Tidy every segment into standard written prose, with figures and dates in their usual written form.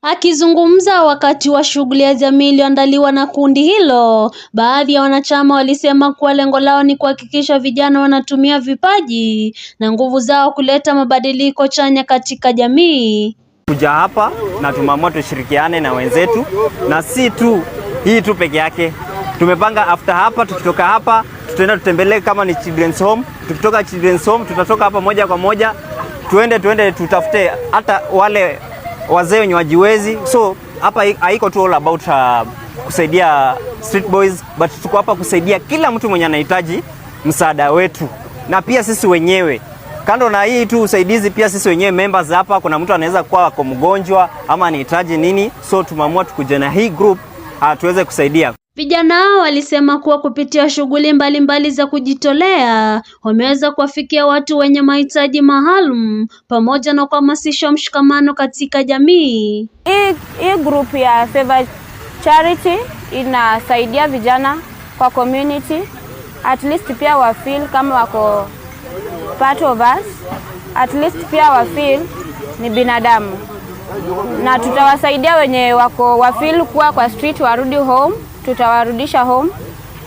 Akizungumza wakati wa shughuli ya jamii iliyoandaliwa na kundi hilo, baadhi ya wanachama walisema kuwa lengo lao ni kuhakikisha vijana wanatumia vipaji na nguvu zao kuleta mabadiliko chanya katika jamii. Kuja hapa na tumeamua tushirikiane na wenzetu, na si tu hii tu peke yake. Tumepanga after hapa, tukitoka hapa tutaenda tutembelee kama ni children's home. Tukitoka children's home tutatoka hapa moja kwa moja tuende tutafute hata wale wazee wenye wajiwezi. So hapa haiko tu all about kusaidia street boys, but tuko hapa kusaidia kila mtu mwenye anahitaji msaada wetu, na pia sisi wenyewe. Kando na hii tu usaidizi, pia sisi wenyewe members hapa, kuna mtu anaweza kuwa ako mgonjwa ama anahitaji nini, so tumeamua tukuje na hii group tuweze kusaidia. Vijana hao walisema kuwa kupitia shughuli mbalimbali za kujitolea wameweza kuwafikia watu wenye mahitaji maalum pamoja na kuhamasisha mshikamano katika jamii. Hii group ya Favor Charity inasaidia vijana kwa community, at least pia wa feel kama wako part of us, at least pia wa feel ni binadamu, na tutawasaidia wenye wako wa feel kuwa kwa street warudi home, tutawarudisha home,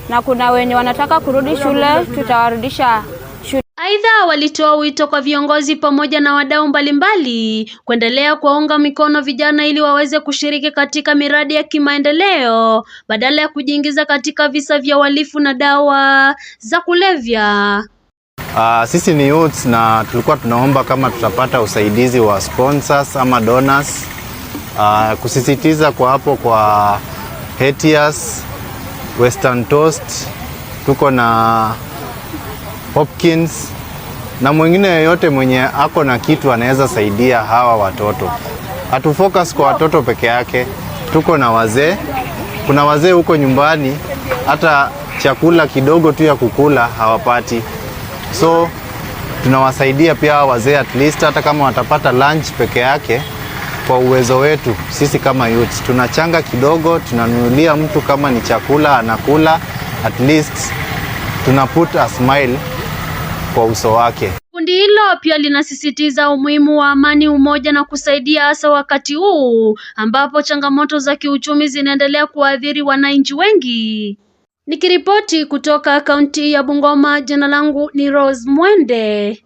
na kuna wenye wanataka kurudi shule tutawarudisha shule. Aidha, walitoa wito kwa viongozi pamoja na wadau mbalimbali kuendelea kuwaunga mikono vijana ili waweze kushiriki katika miradi ya kimaendeleo badala ya kujiingiza katika visa vya uhalifu na dawa za kulevya. Sisi ni youths na tulikuwa tunaomba kama tutapata usaidizi wa sponsors ama donors, kusisitiza kwa hapo kwa Hetias, Western Toast, tuko na Hopkins na mwingine yoyote mwenye ako na kitu anaweza saidia hawa watoto. Hatufocus kwa watoto peke yake, tuko na wazee. Kuna wazee huko nyumbani hata chakula kidogo tu ya kukula hawapati. So tunawasaidia pia wazee, at least hata kama watapata lunch peke yake. Kwa uwezo wetu sisi kama youth tunachanga kidogo, tunanunulia mtu kama ni chakula anakula, at least tuna put a smile kwa uso wake. Kundi hilo pia linasisitiza umuhimu wa amani, umoja na kusaidia, hasa wakati huu ambapo changamoto za kiuchumi zinaendelea kuathiri wananchi wengi. Nikiripoti kutoka kaunti ya Bungoma, jina langu ni Rose Mwende.